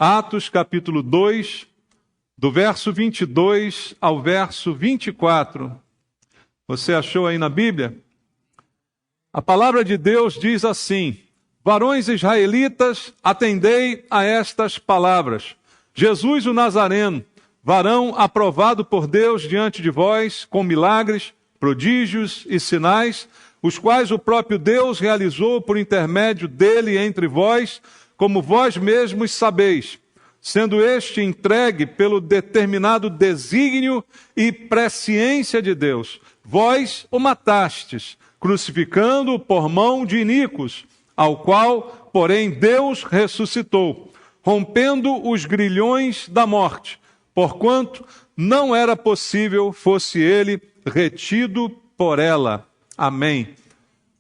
Atos capítulo 2, do verso 22 ao verso 24. Você achou aí na Bíblia? A palavra de Deus diz assim: varões israelitas, atendei a estas palavras. Jesus o Nazareno, varão aprovado por Deus diante de vós, com milagres, prodígios e sinais, os quais o próprio Deus realizou por intermédio dele entre vós, como vós mesmos sabeis, sendo este entregue pelo determinado desígnio e presciência de Deus. Vós o matastes, crucificando-o por mão de iníquos, ao qual, porém, Deus ressuscitou, rompendo os grilhões da morte, porquanto não era possível fosse ele retido por ela. Amém.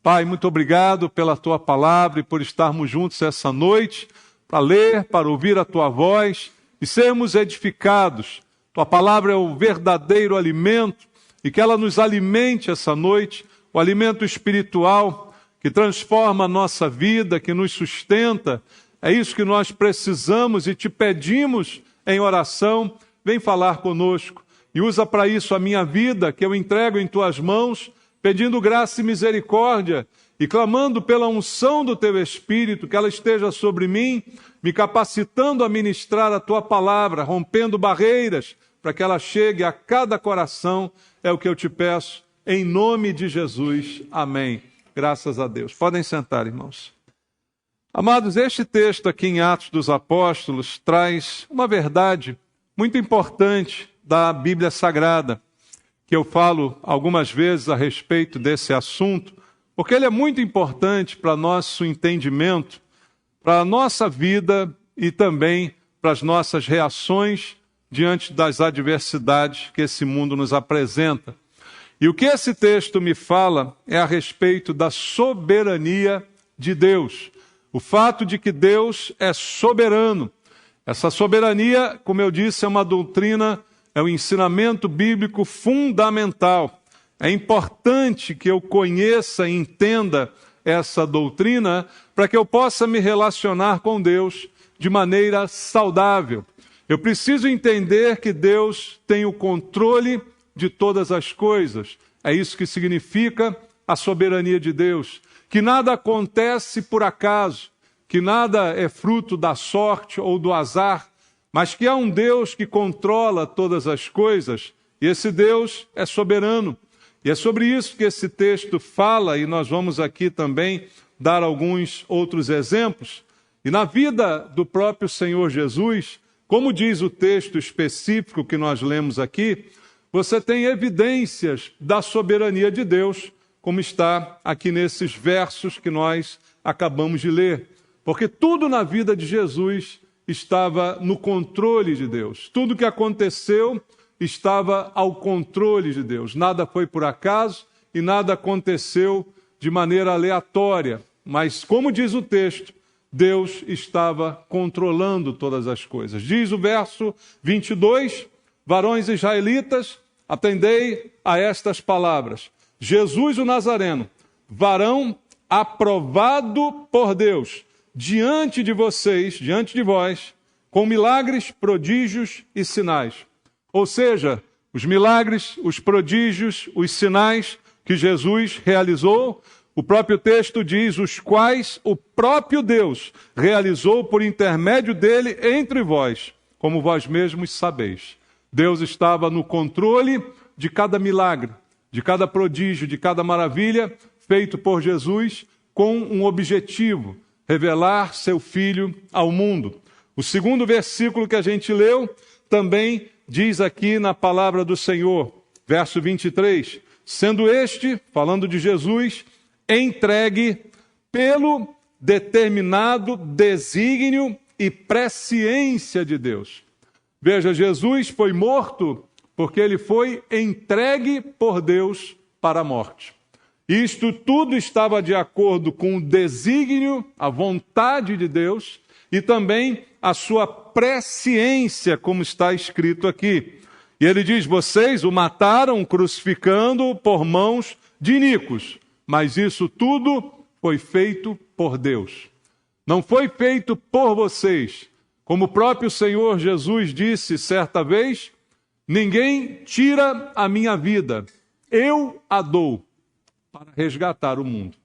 Pai, muito obrigado pela tua palavra e por estarmos juntos essa noite, para ler, para ouvir a tua voz e sermos edificados. Tua palavra é o verdadeiro alimento e que ela nos alimente essa noite, o alimento espiritual que transforma a nossa vida, que nos sustenta. É isso que nós precisamos e te pedimos em oração. Vem falar conosco e usa para isso a minha vida, que eu entrego em tuas mãos, pedindo graça e misericórdia e clamando pela unção do teu Espírito, que ela esteja sobre mim, me capacitando a ministrar a tua palavra, rompendo barreiras, para que ela chegue a cada coração. É o que eu te peço, em nome de Jesus. Amém. Graças a Deus. Podem sentar, irmãos. Amados, este texto aqui em Atos dos Apóstolos traz uma verdade muito importante da Bíblia Sagrada, que eu falo algumas vezes a respeito desse assunto, porque ele é muito importante para nosso entendimento, para a nossa vida e também para as nossas reações diante das adversidades que esse mundo nos apresenta. E o que esse texto me fala é a respeito da soberania de Deus. O fato de que Deus é soberano. Essa soberania, como eu disse, é uma doutrina, é um ensinamento bíblico fundamental. É importante que eu conheça e entenda essa doutrina para que eu possa me relacionar com Deus de maneira saudável. Eu preciso entender que Deus tem o controle de todas as coisas. É isso que significa a soberania de Deus. Que nada acontece por acaso, que nada é fruto da sorte ou do azar, mas que há um Deus que controla todas as coisas, e esse Deus é soberano. E é sobre isso que esse texto fala, e nós vamos aqui também dar alguns outros exemplos. E na vida do próprio Senhor Jesus, como diz o texto específico que nós lemos aqui, você tem evidências da soberania de Deus, como está aqui nesses versos que nós acabamos de ler. Porque tudo na vida de Jesus estava no controle de Deus. Tudo que aconteceu estava ao controle de Deus. Nada foi por acaso e nada aconteceu de maneira aleatória. Mas, como diz o texto, Deus estava controlando todas as coisas. Diz o verso 22, varões israelitas, atendei a estas palavras. Jesus o Nazareno, varão aprovado por Deus, diante de vocês, diante de vós, com milagres, prodígios e sinais. Ou seja, os milagres, os prodígios, os sinais que Jesus realizou, o próprio texto diz, os quais o próprio Deus realizou por intermédio dele entre vós, como vós mesmos sabeis. Deus estava no controle de cada milagre, de cada prodígio, de cada maravilha feito por Jesus com um objetivo: revelar seu Filho ao mundo. O segundo versículo que a gente leu também diz aqui na palavra do Senhor, verso 23, sendo este, falando de Jesus, entregue pelo determinado desígnio e presciência de Deus. Veja, Jesus foi morto porque ele foi entregue por Deus para a morte. Isto tudo estava de acordo com o desígnio, a vontade de Deus e também a sua presciência, como está escrito aqui. E ele diz, vocês o mataram crucificando-o por mãos de iníquos, mas isso tudo foi feito por Deus. Não foi feito por vocês, Como o próprio Senhor Jesus disse certa vez, ninguém tira a minha vida, eu a dou para resgatar o mundo.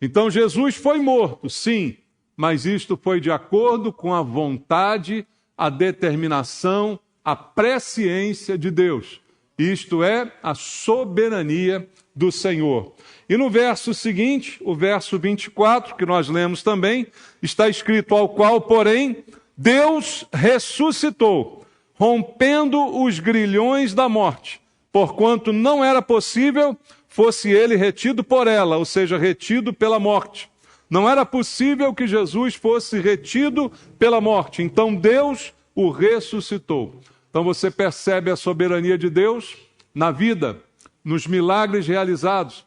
Então Jesus foi morto, sim, mas isto foi de acordo com a vontade, a determinação, a presciência de Deus. Isto é a soberania do Senhor. E no verso seguinte, o verso 24, que nós lemos também, está escrito: ao qual, porém, Deus ressuscitou, rompendo os grilhões da morte, porquanto não era possível fosse ele retido por ela, ou seja, retido pela morte. Não era possível que Jesus fosse retido pela morte. Então Deus o ressuscitou. Então você percebe a soberania de Deus na vida, nos milagres realizados,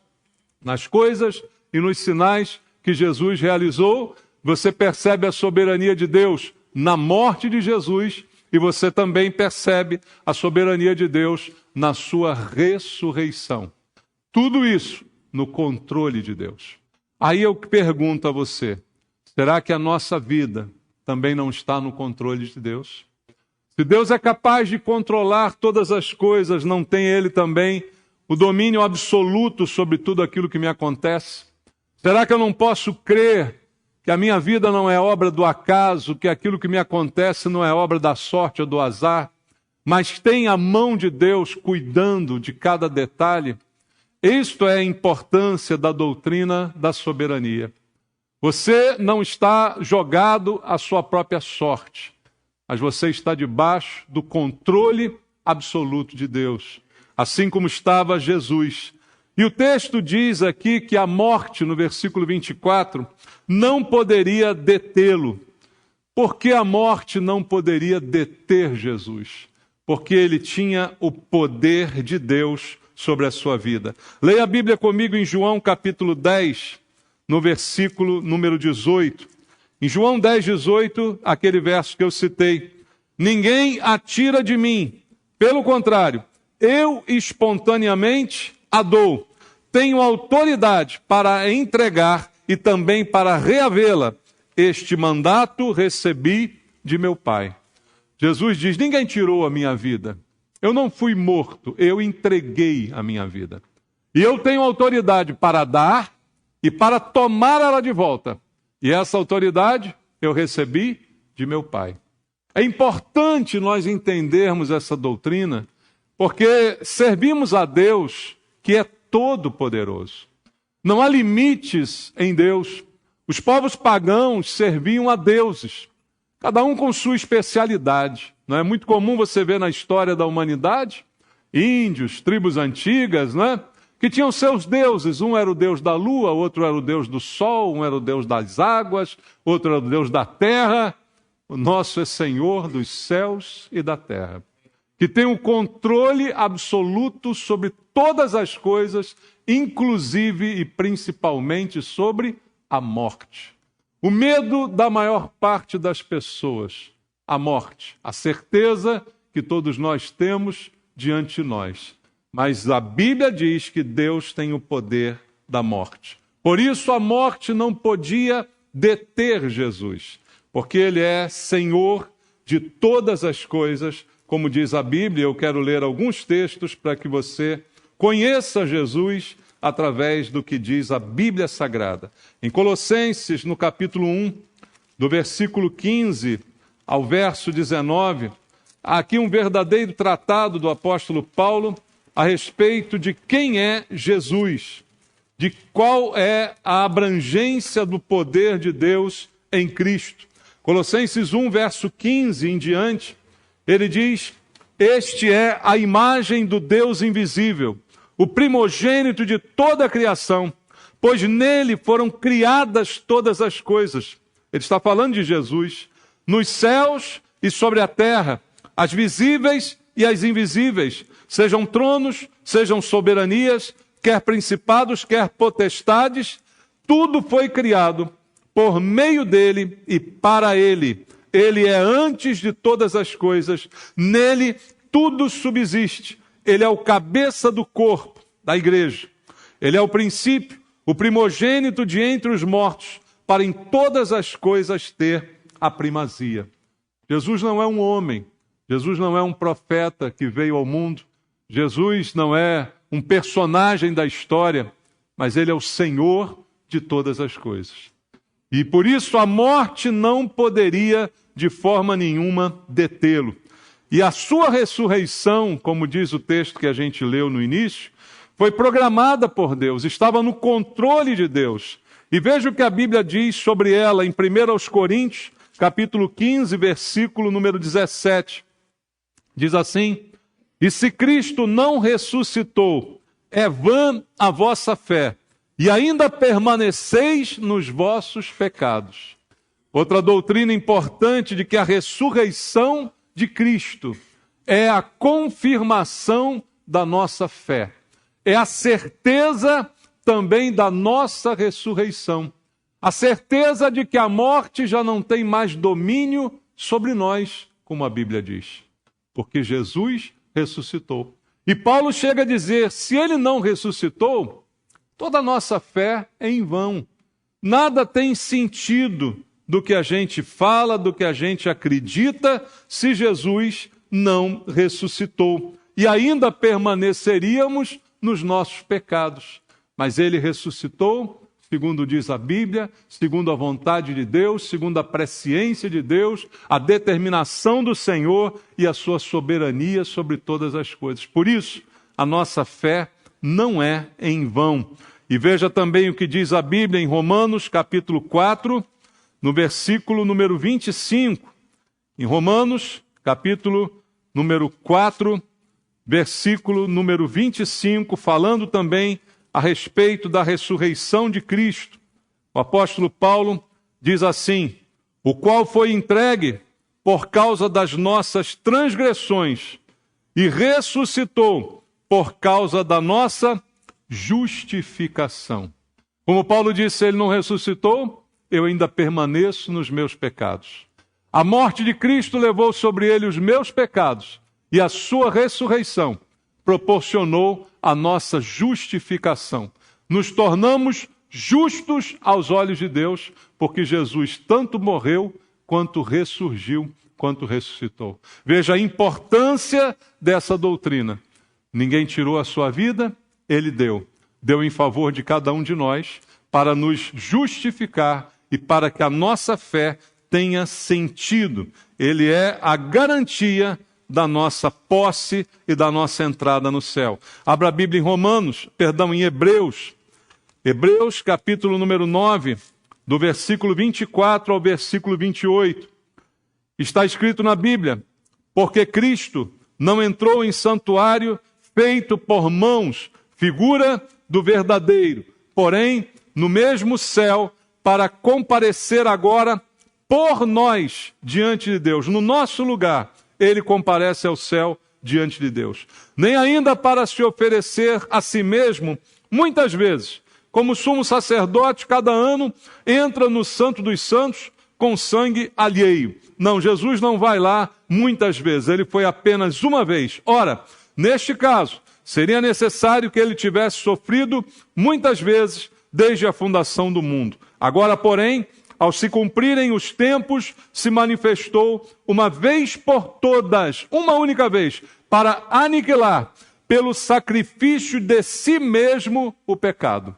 nas coisas e nos sinais que Jesus realizou. Você percebe a soberania de Deus na morte de Jesus e você também percebe a soberania de Deus na sua ressurreição. Tudo isso no controle de Deus. Aí eu pergunto a você, será que a nossa vida também não está no controle de Deus? Se Deus é capaz de controlar todas as coisas, não tem Ele também o domínio absoluto sobre tudo aquilo que me acontece? Será que eu não posso crer que a minha vida não é obra do acaso, que aquilo que me acontece não é obra da sorte ou do azar, mas tem a mão de Deus cuidando de cada detalhe? Isto é a importância da doutrina da soberania. Você não está jogado à sua própria sorte, mas você está debaixo do controle absoluto de Deus, assim como estava Jesus. E o texto diz aqui que a morte, no versículo 24, não poderia detê-lo. Por que a morte não poderia deter Jesus? Porque ele tinha o poder de Deus sobre a sua vida. Leia a Bíblia comigo em João capítulo 10, no versículo número 18. Em João 10, 18, aquele verso que eu citei: ninguém a tira de mim, pelo contrário, eu espontaneamente a dou. Tenho autoridade para a entregar e também para reavê-la. Este mandato recebi de meu Pai. Jesus diz: ninguém tirou a minha vida. Eu não fui morto, eu entreguei a minha vida. E eu tenho autoridade para dar e para tomar ela de volta. E essa autoridade eu recebi de meu Pai. É importante nós entendermos essa doutrina, porque servimos a Deus que é todo-poderoso. Não há limites em Deus. Os povos pagãos serviam a deuses, cada um com sua especialidade. Não é muito comum você ver na história da humanidade índios, tribos antigas, né, que tinham seus deuses. Um era o deus da lua, outro era o deus do sol, um era o deus das águas, outro era o deus da terra. O nosso é Senhor dos céus e da terra, que tem o controle absoluto sobre todas as coisas, inclusive e principalmente sobre a morte. O medo da maior parte das pessoas, a morte, a certeza que todos nós temos diante de nós. Mas a Bíblia diz que Deus tem o poder da morte. Por isso a morte não podia deter Jesus, porque Ele é Senhor de todas as coisas. Como diz a Bíblia, eu quero ler alguns textos para que você conheça Jesus através do que diz a Bíblia Sagrada. Em Colossenses, no capítulo 1, do versículo 15 ao verso 19, há aqui um verdadeiro tratado do apóstolo Paulo a respeito de quem é Jesus, de qual é a abrangência do poder de Deus em Cristo. Colossenses 1, verso 15 em diante, ele diz: este é a imagem do Deus invisível, o primogênito de toda a criação, pois nele foram criadas todas as coisas. Ele está falando de Jesus, nos céus e sobre a terra, as visíveis e as invisíveis, sejam tronos, sejam soberanias, quer principados, quer potestades, tudo foi criado por meio dele e para ele. Ele é antes de todas as coisas, nele tudo subsiste. Ele é o cabeça do corpo, da igreja. Ele é o princípio, o primogênito de entre os mortos, para em todas as coisas ter a primazia. Jesus não é um homem, Jesus não é um profeta que veio ao mundo, Jesus não é um personagem da história, mas ele é o Senhor de todas as coisas. E por isso a morte não poderia de forma nenhuma detê-lo. E a sua ressurreição, como diz o texto que a gente leu no início, foi programada por Deus, estava no controle de Deus. E veja o que a Bíblia diz sobre ela em 1 Coríntios, capítulo 15, versículo número 17. Diz assim: e se Cristo não ressuscitou, é vã a vossa fé, e ainda permaneceis nos vossos pecados. Outra doutrina importante de que a ressurreição de Cristo é a confirmação da nossa fé. É a certeza também da nossa ressurreição. A certeza de que a morte já não tem mais domínio sobre nós, como a Bíblia diz. Porque Jesus ressuscitou. E Paulo chega a dizer, se ele não ressuscitou, toda a nossa fé é em vão. Nada tem sentido do que a gente fala, do que a gente acredita, se Jesus não ressuscitou. E ainda permaneceríamos nos nossos pecados. Mas ele ressuscitou, segundo diz a Bíblia, segundo a vontade de Deus, segundo a presciência de Deus, a determinação do Senhor e a sua soberania sobre todas as coisas. Por isso, a nossa fé não é em vão. E veja também o que diz a Bíblia em Romanos, capítulo 4, no versículo número 25. Em Romanos, capítulo número 4, versículo número 25, falando também a respeito da ressurreição de Cristo. O apóstolo Paulo diz assim: o qual foi entregue por causa das nossas transgressões e ressuscitou por causa da nossa justificação. Como Paulo disse, ele não ressuscitou, eu ainda permaneço nos meus pecados. A morte de Cristo levou sobre ele os meus pecados e a sua ressurreição proporcionou a nossa justificação. Nos tornamos justos aos olhos de Deus, porque Jesus tanto morreu, quanto ressurgiu, quanto ressuscitou. Veja a importância dessa doutrina. Ninguém tirou a sua vida, ele deu. Deu em favor de cada um de nós, para nos justificar e para que a nossa fé tenha sentido. Ele é a garantia da nossa posse e da nossa entrada no céu. Abra a Bíblia em Hebreus. Hebreus, capítulo número 9, do versículo 24 ao versículo 28. Está escrito na Bíblia: porque Cristo não entrou em santuário feito por mãos, figura do verdadeiro, porém no mesmo céu, para comparecer agora por nós diante de Deus, no nosso lugar. Ele comparece ao céu diante de Deus. Nem ainda para se oferecer a si mesmo, muitas vezes, como sumo sacerdote, cada ano entra no Santo dos Santos com sangue alheio. Não, Jesus não vai lá muitas vezes, ele foi apenas uma vez. Ora, neste caso, seria necessário que ele tivesse sofrido muitas vezes desde a fundação do mundo. Agora, porém, ao se cumprirem os tempos, se manifestou uma vez por todas, uma única vez, para aniquilar, pelo sacrifício de si mesmo, o pecado.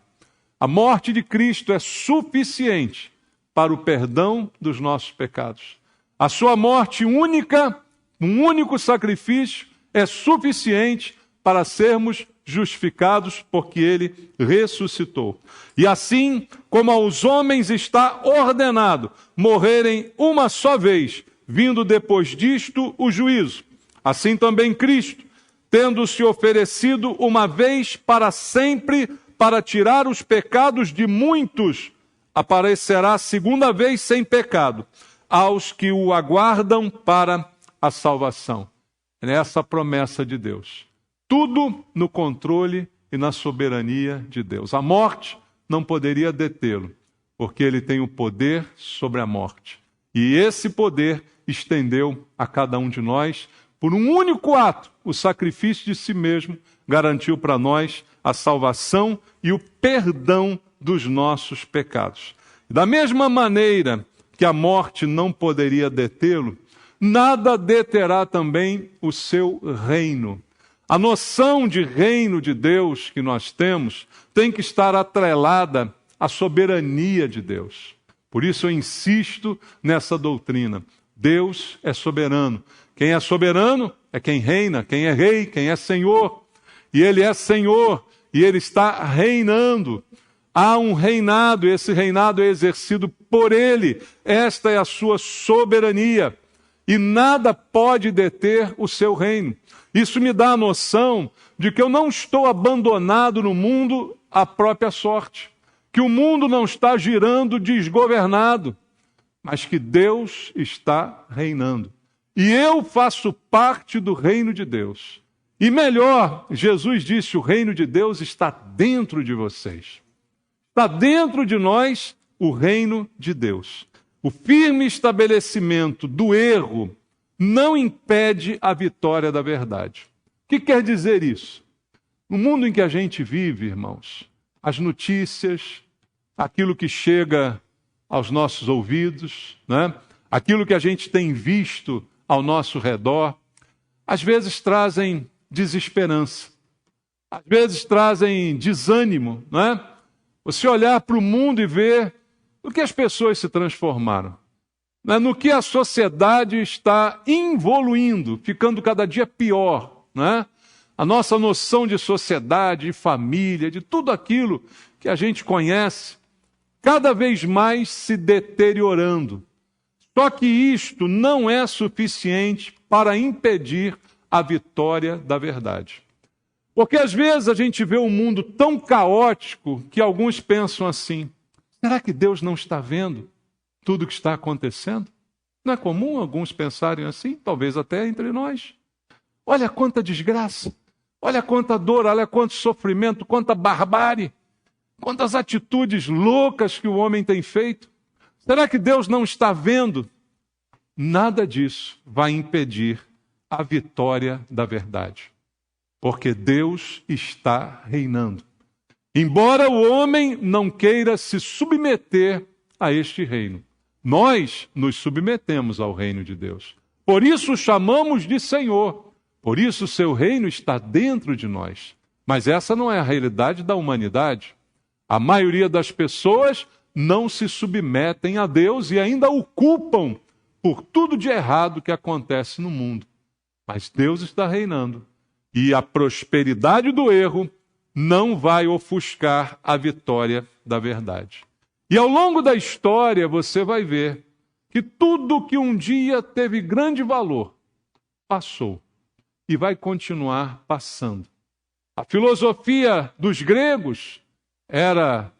A morte de Cristo é suficiente para o perdão dos nossos pecados. A sua morte única, um único sacrifício, é suficiente para sermos justificados, porque ele ressuscitou. E assim como aos homens está ordenado morrerem uma só vez, vindo depois disto o juízo, assim também Cristo, tendo se oferecido uma vez para sempre para tirar os pecados de muitos, aparecerá segunda vez sem pecado aos que o aguardam para a salvação. É essa a promessa de Deus. Tudo no controle e na soberania de Deus. A morte não poderia detê-lo, porque ele tem o poder sobre a morte. E esse poder estendeu a cada um de nós, por um único ato, o sacrifício de si mesmo, garantiu para nós a salvação e o perdão dos nossos pecados. Da mesma maneira que a morte não poderia detê-lo, nada deterá também o seu reino. A noção de reino de Deus que nós temos tem que estar atrelada à soberania de Deus. Por isso eu insisto nessa doutrina. Deus é soberano. Quem é soberano é quem reina, quem é rei, quem é senhor. E ele é senhor e ele está reinando. Há um reinado, e esse reinado é exercido por ele. Esta é a sua soberania. E nada pode deter o seu reino. Isso me dá a noção de que eu não estou abandonado no mundo à própria sorte. Que o mundo não está girando desgovernado, mas que Deus está reinando. E eu faço parte do reino de Deus. E melhor, Jesus disse, o reino de Deus está dentro de vocês. Está dentro de nós o reino de Deus. O firme estabelecimento do erro não impede a vitória da verdade. O que quer dizer isso? No mundo em que a gente vive, irmãos, as notícias, aquilo que chega aos nossos ouvidos, né? Aquilo que a gente tem visto ao nosso redor, às vezes trazem desesperança, às vezes trazem desânimo, né? Você olhar para o mundo e ver no que as pessoas se transformaram, né? No que a sociedade está evoluindo, ficando cada dia pior, né? A nossa noção de sociedade, de família, de tudo aquilo que a gente conhece, cada vez mais se deteriorando. Só que isto não é suficiente para impedir a vitória da verdade. Porque às vezes a gente vê um mundo tão caótico que alguns pensam assim, será que Deus não está vendo tudo o que está acontecendo? Não é comum alguns pensarem assim, talvez até entre nós. Olha quanta desgraça, olha quanta dor, olha quanto sofrimento, quanta barbárie, quantas atitudes loucas que o homem tem feito. Será que Deus não está vendo? Nada disso vai impedir a vitória da verdade. Porque Deus está reinando. Embora o homem não queira se submeter a este reino, nós nos submetemos ao reino de Deus. Por isso o chamamos de Senhor. Por isso o seu reino está dentro de nós. Mas essa não é a realidade da humanidade. A maioria das pessoas não se submetem a Deus e ainda o culpam por tudo de errado que acontece no mundo. Mas Deus está reinando. E a prosperidade do erro não vai ofuscar a vitória da verdade. E ao longo da história você vai ver que tudo que um dia teve grande valor passou e vai continuar passando. A filosofia dos gregos era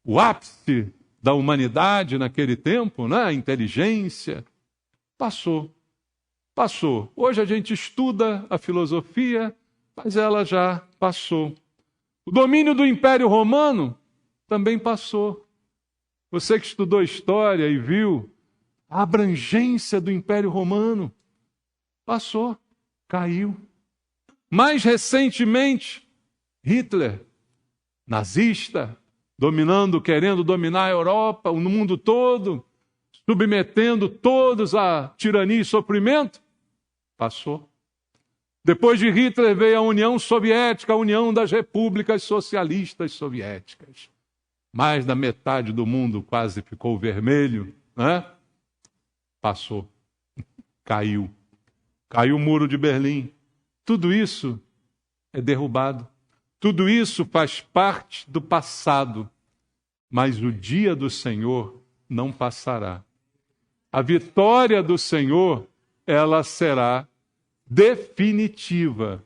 o ápice da humanidade naquele tempo, né? A inteligência. Passou. Hoje a gente estuda a filosofia, mas ela já passou. O domínio do Império Romano também passou. Você que estudou história e viu a abrangência do Império Romano, passou, caiu. Mais recentemente, Hitler, nazista, querendo dominar a Europa, no mundo todo, submetendo todos à tirania e sofrimento, passou. Depois de Hitler veio a União Soviética, a União das Repúblicas Socialistas Soviéticas. Mais da metade do mundo quase ficou vermelho, né? Passou. Caiu. Caiu o muro de Berlim. Tudo isso é derrubado. Tudo isso faz parte do passado. Mas o dia do Senhor não passará. A vitória do Senhor, ela será definitiva.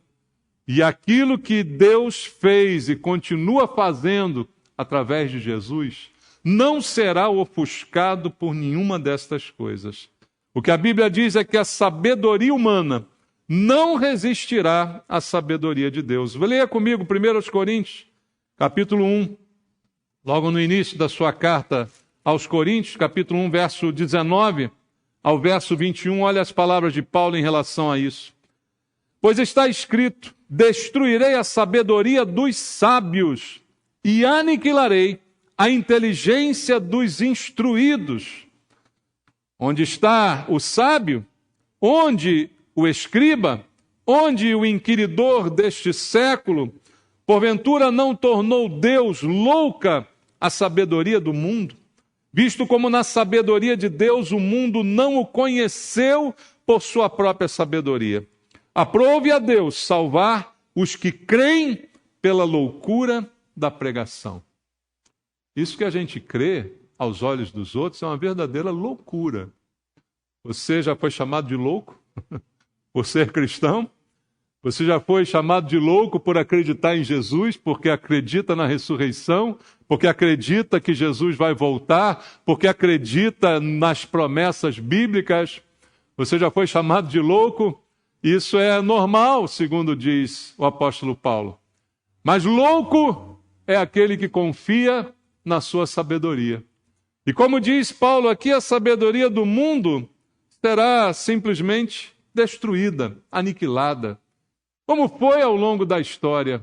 E aquilo que Deus fez e continua fazendo através de Jesus, não será ofuscado por nenhuma destas coisas. O que a Bíblia diz é que a sabedoria humana não resistirá à sabedoria de Deus. Leia comigo 1 Coríntios, capítulo 1, logo no início da sua carta aos Coríntios, capítulo 1, verso 19 ao verso 21, olha as palavras de Paulo em relação a isso. Pois está escrito, destruirei a sabedoria dos sábios e aniquilarei a inteligência dos instruídos. Onde está o sábio, onde o escriba, onde o inquiridor deste século, porventura não tornou Deus louca a sabedoria do mundo, visto como na sabedoria de Deus o mundo não o conheceu por sua própria sabedoria. Aprove a Deus salvar os que creem pela loucura da pregação. Isso que a gente crê aos olhos dos outros é uma verdadeira loucura. Você já foi chamado de louco por ser cristão? Você já foi chamado de louco por acreditar em Jesus, porque acredita na ressurreição, porque acredita que Jesus vai voltar, porque acredita nas promessas bíblicas? Você já foi chamado de louco? Isso é normal, segundo diz o apóstolo Paulo. Mas louco é aquele que confia na sua sabedoria. E como diz Paulo aqui, a sabedoria do mundo será simplesmente destruída, aniquilada, como foi ao longo da história.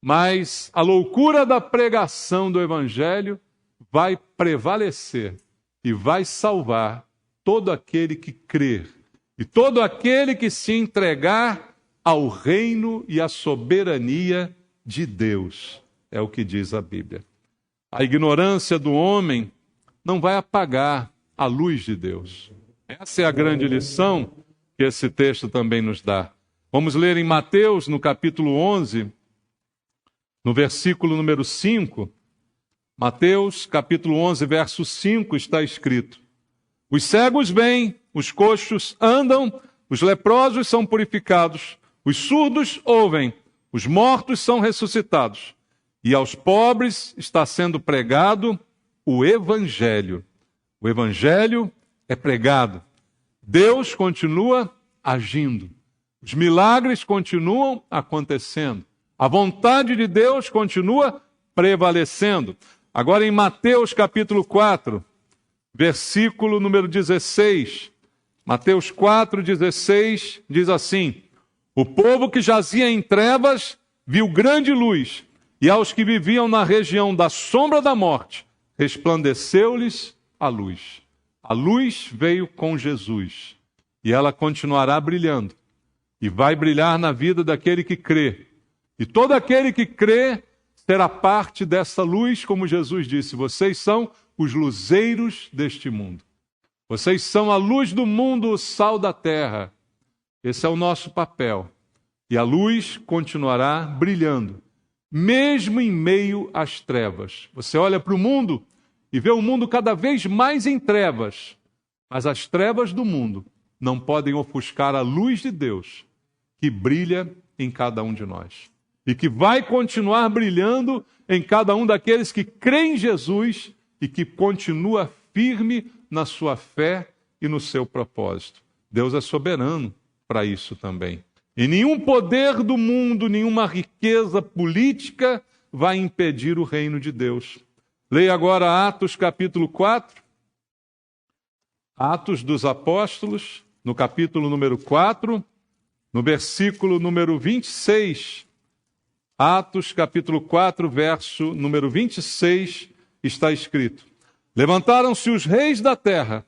Mas a loucura da pregação do Evangelho vai prevalecer e vai salvar todo aquele que crer e todo aquele que se entregar ao reino e à soberania de Deus. É o que diz a Bíblia. A ignorância do homem não vai apagar a luz de Deus. Essa é a grande lição que esse texto também nos dá. Vamos ler em Mateus, no capítulo 11, no versículo número 5. Mateus, capítulo 11, verso 5, está escrito: os cegos veem, os coxos andam, os leprosos são purificados, os surdos ouvem, os mortos são ressuscitados, e aos pobres está sendo pregado o Evangelho. O Evangelho é pregado. Deus continua agindo. Os milagres continuam acontecendo. A vontade de Deus continua prevalecendo. Agora em Mateus capítulo 4, versículo número 16. Mateus 4, 16 diz assim: o povo que jazia em trevas viu grande luz, e aos que viviam na região da sombra da morte, resplandeceu-lhes a luz. A luz veio com Jesus, e ela continuará brilhando, e vai brilhar na vida daquele que crê. E todo aquele que crê será parte dessa luz, como Jesus disse: vocês são os luzeiros deste mundo. Vocês são a luz do mundo, o sal da terra. Esse é o nosso papel. E a luz continuará brilhando, mesmo em meio às trevas. Você olha para o mundo e vê o mundo cada vez mais em trevas, mas as trevas do mundo não podem ofuscar a luz de Deus, que brilha em cada um de nós. E que vai continuar brilhando em cada um daqueles que creem em Jesus e que continua firme na sua fé e no seu propósito. Deus é soberano para isso também. E nenhum poder do mundo, nenhuma riqueza política vai impedir o reino de Deus. Leia agora Atos capítulo 4. Atos dos Apóstolos, no capítulo número 4, no versículo número 26. Atos capítulo 4, verso número 26, está escrito: levantaram-se os reis da terra,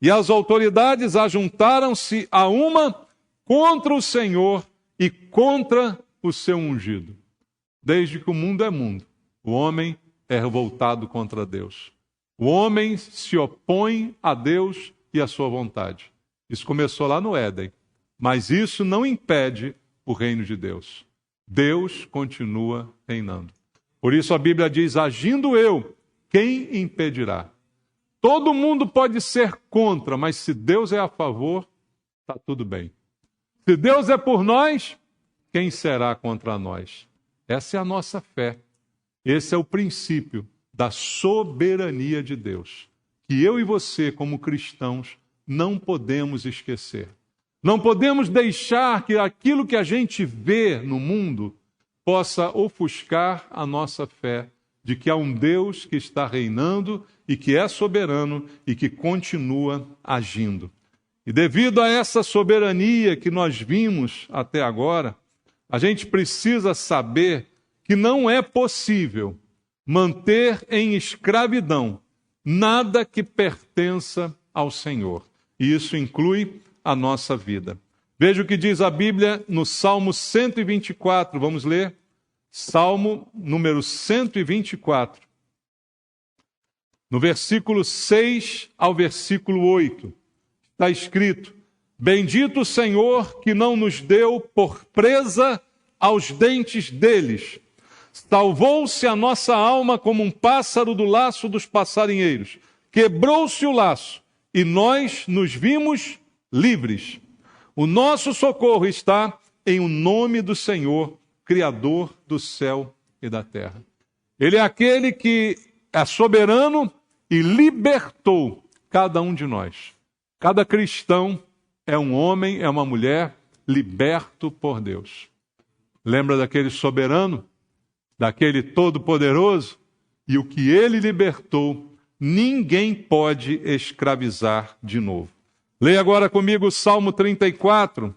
e as autoridades ajuntaram-se a uma contra o Senhor e contra o seu ungido. Desde que o mundo é mundo, o homem é revoltado contra Deus. O homem se opõe a Deus e à sua vontade. Isso começou lá no Éden, mas isso não impede o reino de Deus. Deus continua reinando. Por isso a Bíblia diz: agindo eu, quem impedirá? Todo mundo pode ser contra, mas se Deus é a favor, está tudo bem. Se Deus é por nós, quem será contra nós? Essa é a nossa fé. Esse é o princípio da soberania de Deus, que eu e você, como cristãos, não podemos esquecer. Não podemos deixar que aquilo que a gente vê no mundo possa ofuscar a nossa fé de que há um Deus que está reinando e que é soberano e que continua agindo. E devido a essa soberania que nós vimos até agora, a gente precisa saber que não é possível manter em escravidão nada que pertença ao Senhor. E isso inclui a nossa vida. Veja o que diz a Bíblia no Salmo 124, vamos ler? Salmo número 124. No versículo 6 ao versículo 8, está escrito: Bendito o Senhor que não nos deu por presa aos dentes deles. Salvou-se a nossa alma como um pássaro do laço dos passarinheiros. Quebrou-se o laço e nós nos vimos livres. O nosso socorro está em o nome do Senhor, Criador do céu e da terra. Ele é aquele que é soberano e libertou cada um de nós. Cada cristão é um homem, é uma mulher liberto por Deus. Lembra daquele soberano, daquele todo-poderoso? E o que ele libertou, ninguém pode escravizar de novo. Leia agora comigo o Salmo 34,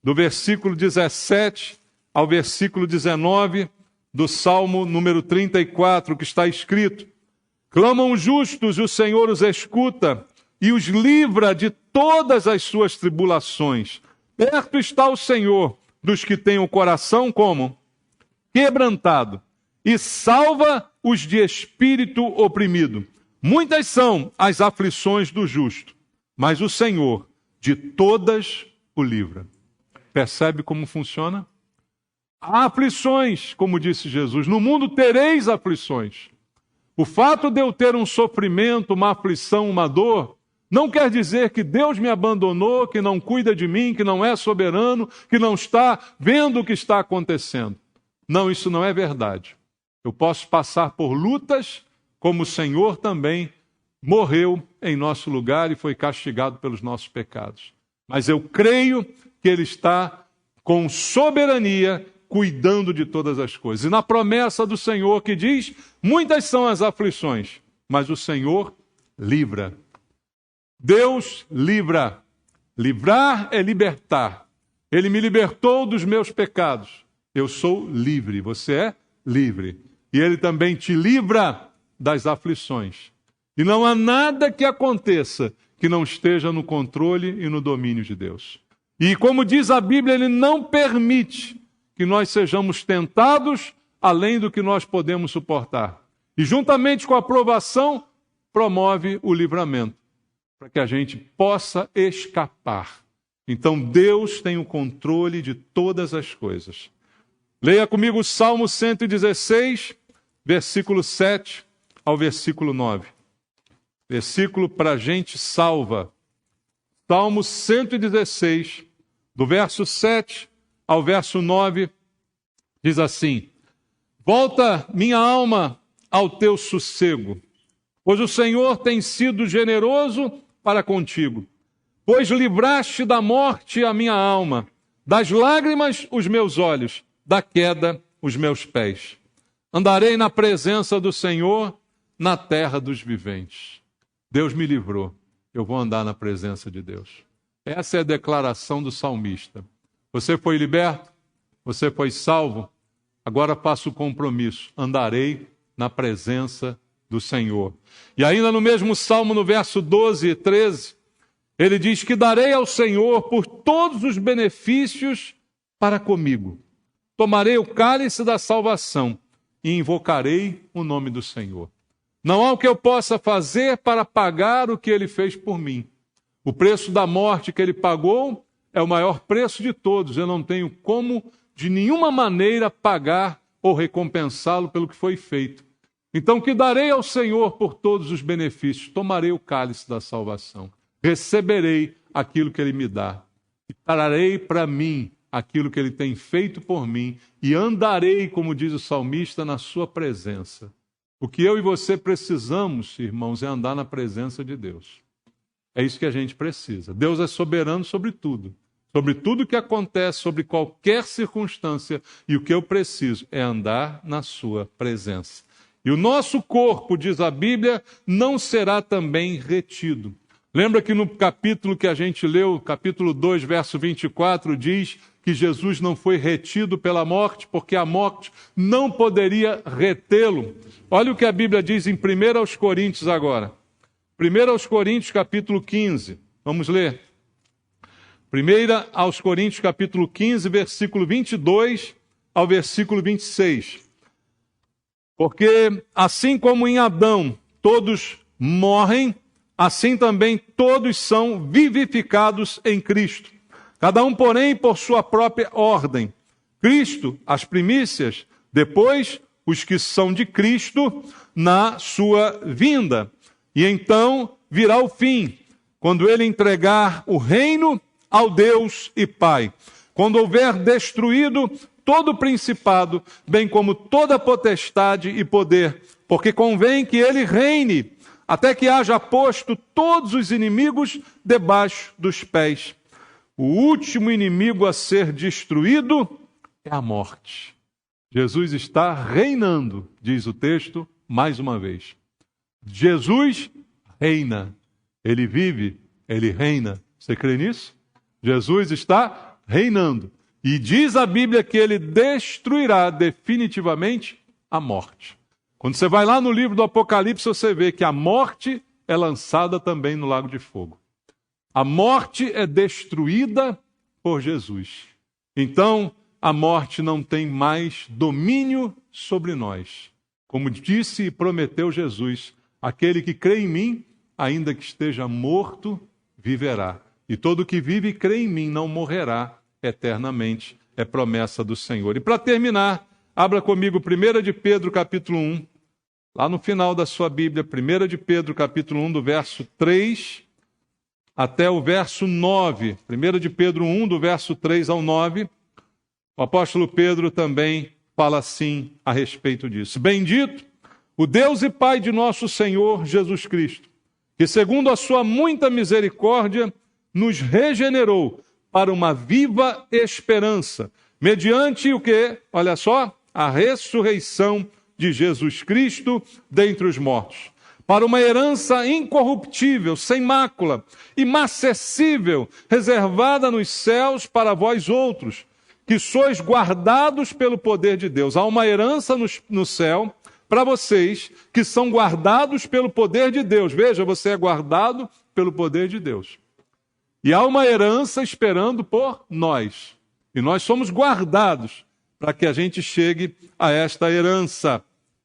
do versículo 17 ao versículo 19, do Salmo número 34, que está escrito: Clamam os justos e o Senhor os escuta e os livra de todas as suas tribulações. Perto está o Senhor dos que têm o coração como quebrantado e salva os de espírito oprimido. Muitas são as aflições do justo, mas o Senhor de todas o livra. Percebe como funciona? Há aflições, como disse Jesus. No mundo tereis aflições. O fato de eu ter um sofrimento, uma aflição, uma dor, não quer dizer que Deus me abandonou, que não cuida de mim, que não é soberano, que não está vendo o que está acontecendo. Não, isso não é verdade. Eu posso passar por lutas, como o Senhor também morreu em nosso lugar e foi castigado pelos nossos pecados. Mas eu creio que Ele está com soberania cuidando de todas as coisas. E na promessa do Senhor que diz, muitas são as aflições, mas o Senhor livra. Deus livra. Livrar é libertar. Ele me libertou dos meus pecados. Eu sou livre. Você é livre. E Ele também te livra das aflições. E não há nada que aconteça que não esteja no controle e no domínio de Deus. E como diz a Bíblia, Ele não permite que nós sejamos tentados além do que nós podemos suportar. E juntamente com a aprovação, promove o livramento, para que a gente possa escapar. Então Deus tem o controle de todas as coisas. Leia comigo o Salmo 116, versículo 7 ao versículo 9. Versículo para a gente salva. Salmo 116, do verso 7 ao verso 9, diz assim: Volta, minha alma, ao teu sossego, pois o Senhor tem sido generoso para contigo. Pois livraste da morte a minha alma, das lágrimas os meus olhos, da queda os meus pés. Andarei na presença do Senhor, na terra dos viventes. Deus me livrou, eu vou andar na presença de Deus. Essa é a declaração do salmista. Você foi liberto, você foi salvo, agora faço o compromisso, andarei na presença do Senhor. E ainda no mesmo Salmo, no verso 12 e 13, ele diz que darei ao Senhor por todos os benefícios para comigo. Tomarei o cálice da salvação e invocarei o nome do Senhor. Não há o que eu possa fazer para pagar o que Ele fez por mim. O preço da morte que Ele pagou é o maior preço de todos. Eu não tenho como, de nenhuma maneira, pagar ou recompensá-lo pelo que foi feito. Então, que darei ao Senhor por todos os benefícios? Tomarei o cálice da salvação. Receberei aquilo que Ele me dá. E trarei para mim aquilo que Ele tem feito por mim. E andarei, como diz o salmista, na sua presença. O que eu e você precisamos, irmãos, é andar na presença de Deus. É isso que a gente precisa. Deus é soberano sobre tudo. Sobre tudo que acontece, sobre qualquer circunstância. E o que eu preciso é andar na sua presença. E o nosso corpo, diz a Bíblia, não será também retido. Lembra que no capítulo que a gente leu, capítulo 2, verso 24, diz que Jesus não foi retido pela morte, porque a morte não poderia retê-lo. Olha o que a Bíblia diz em 1 Coríntios agora. 1 Coríntios, capítulo 15. Vamos ler. Primeira aos Coríntios, capítulo 15, versículo 22 ao versículo 26. Porque assim como em Adão todos morrem, assim também todos são vivificados em Cristo. Cada um, porém, por sua própria ordem. Cristo, as primícias, depois os que são de Cristo na sua vinda. E então virá o fim, quando ele entregar o reino ao Deus e Pai. Quando houver destruído todo o principado, bem como toda potestade e poder, porque convém que ele reine, até que haja posto todos os inimigos debaixo dos pés. O último inimigo a ser destruído é a morte. Jesus está reinando, diz o texto, mais uma vez. Jesus reina. Ele vive, ele reina. Você crê nisso? Jesus está reinando. E diz a Bíblia que ele destruirá definitivamente a morte. Quando você vai lá no livro do Apocalipse, você vê que a morte é lançada também no lago de fogo. A morte é destruída por Jesus. Então, a morte não tem mais domínio sobre nós. Como disse e prometeu Jesus, aquele que crê em mim, ainda que esteja morto, viverá. E todo que vive e crê em mim não morrerá eternamente. É promessa do Senhor. E para terminar, abra comigo 1 de Pedro, capítulo 1. Lá no final da sua Bíblia, 1 de Pedro, capítulo 1, do verso 3 até o verso 9. 1 de Pedro 1, do verso 3 ao 9. O apóstolo Pedro também fala assim a respeito disso. Bendito o Deus e Pai de nosso Senhor Jesus Cristo, que segundo a sua muita misericórdia nos regenerou para uma viva esperança, mediante o quê? Olha só, a ressurreição de Jesus Cristo dentre os mortos, para uma herança incorruptível, sem mácula, imacessível, reservada nos céus para vós outros, que sois guardados pelo poder de Deus. Há uma herança no céu para vocês que são guardados pelo poder de Deus. Veja, você é guardado pelo poder de Deus. E há uma herança esperando por nós. E nós somos guardados para que a gente chegue a esta herança.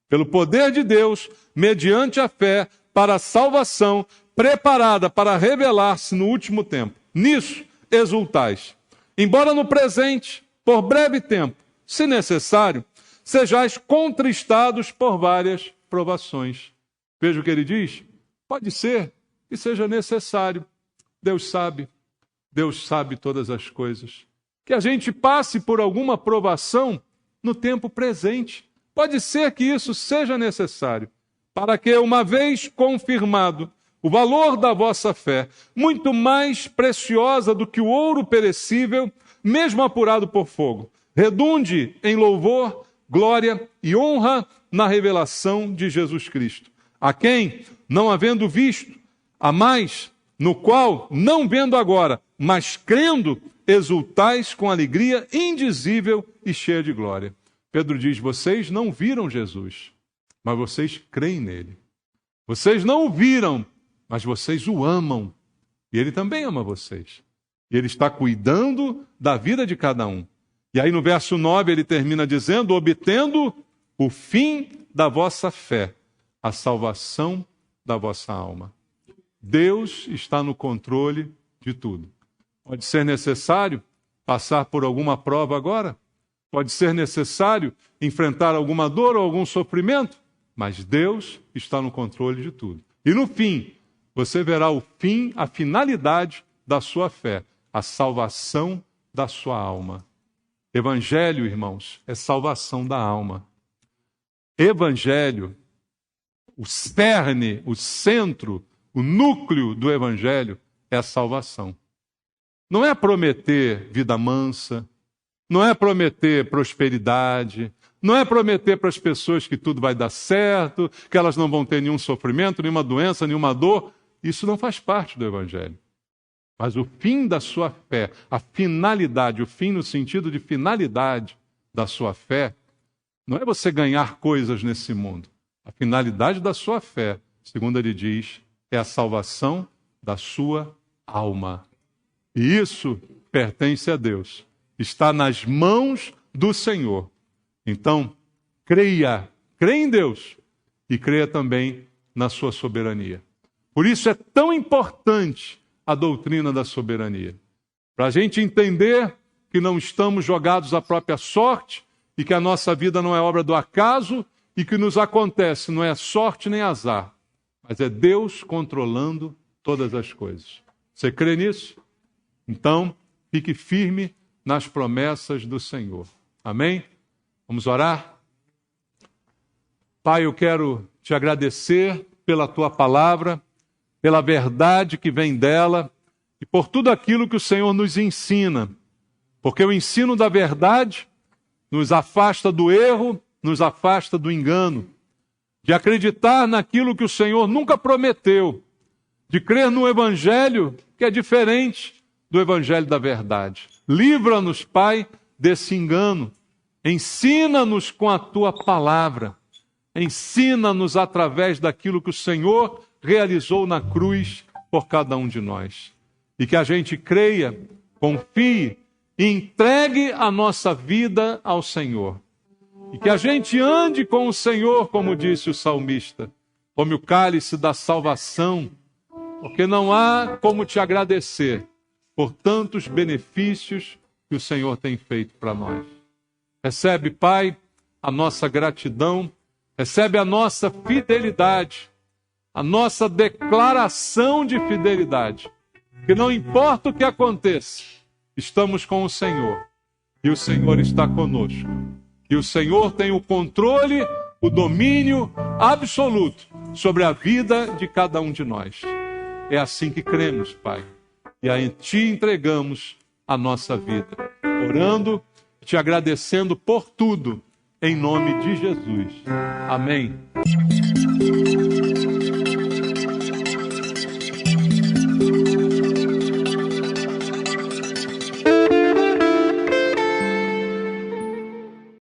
Pelo poder de Deus, mediante a fé, para a salvação, preparada para revelar-se no último tempo. Nisso exultais. Embora no presente, por breve tempo, se necessário, sejais contristados por várias provações. Veja o que ele diz. Pode ser que seja necessário. Deus sabe todas as coisas. Que a gente passe por alguma provação no tempo presente. Pode ser que isso seja necessário, para que, uma vez confirmado o valor da vossa fé, muito mais preciosa do que o ouro perecível, mesmo apurado por fogo, redunde em louvor, glória e honra na revelação de Jesus Cristo, a quem, não havendo visto, a mais, no qual, não vendo agora, mas crendo, exultais com alegria indizível e cheia de glória. Pedro diz, vocês não viram Jesus, mas vocês creem nele. Vocês não o viram, mas vocês o amam. E ele também ama vocês. E ele está cuidando da vida de cada um. E aí no verso 9 ele termina dizendo, obtendo o fim da vossa fé, a salvação da vossa alma. Deus está no controle de tudo. Pode ser necessário passar por alguma prova agora? Pode ser necessário enfrentar alguma dor ou algum sofrimento? Mas Deus está no controle de tudo. E no fim, você verá o fim, a finalidade da sua fé, a salvação da sua alma. Evangelho, irmãos, é salvação da alma. Evangelho, o cerne, o centro, o núcleo do Evangelho é a salvação. Não é prometer vida mansa, não é prometer prosperidade, não é prometer para as pessoas que tudo vai dar certo, que elas não vão ter nenhum sofrimento, nenhuma doença, nenhuma dor. Isso não faz parte do Evangelho. Mas o fim da sua fé, a finalidade, o fim no sentido de finalidade da sua fé, não é você ganhar coisas nesse mundo. A finalidade da sua fé, segundo ele diz, é a salvação da sua alma. E isso pertence a Deus. Está nas mãos do Senhor. Então, creia em Deus e creia também na sua soberania. Por isso é tão importante a doutrina da soberania. Para a gente entender que não estamos jogados à própria sorte e que a nossa vida não é obra do acaso e que nos acontece não é sorte nem azar, mas é Deus controlando todas as coisas. Você crê nisso? Então, fique firme nas promessas do Senhor. Amém? Vamos orar? Pai, eu quero te agradecer pela tua palavra, pela verdade que vem dela e por tudo aquilo que o Senhor nos ensina. Porque o ensino da verdade nos afasta do erro, nos afasta do engano, de acreditar naquilo que o Senhor nunca prometeu, de crer no Evangelho que é diferente do Evangelho da verdade. Livra-nos, Pai, desse engano. Ensina-nos com a tua palavra. Ensina-nos através daquilo que o Senhor realizou na cruz por cada um de nós. E que a gente creia, confie e entregue a nossa vida ao Senhor. E que a gente ande com o Senhor, como disse o salmista, tome o cálice da salvação, porque não há como te agradecer por tantos benefícios que o Senhor tem feito para nós. Recebe, Pai, a nossa gratidão, recebe a nossa fidelidade, a nossa declaração de fidelidade, que não importa o que aconteça, estamos com o Senhor e o Senhor está conosco. E o Senhor tem o controle, o domínio absoluto sobre a vida de cada um de nós. É assim que cremos, Pai. E a Ti entregamos a nossa vida. Orando, te agradecendo por tudo, em nome de Jesus. Amém.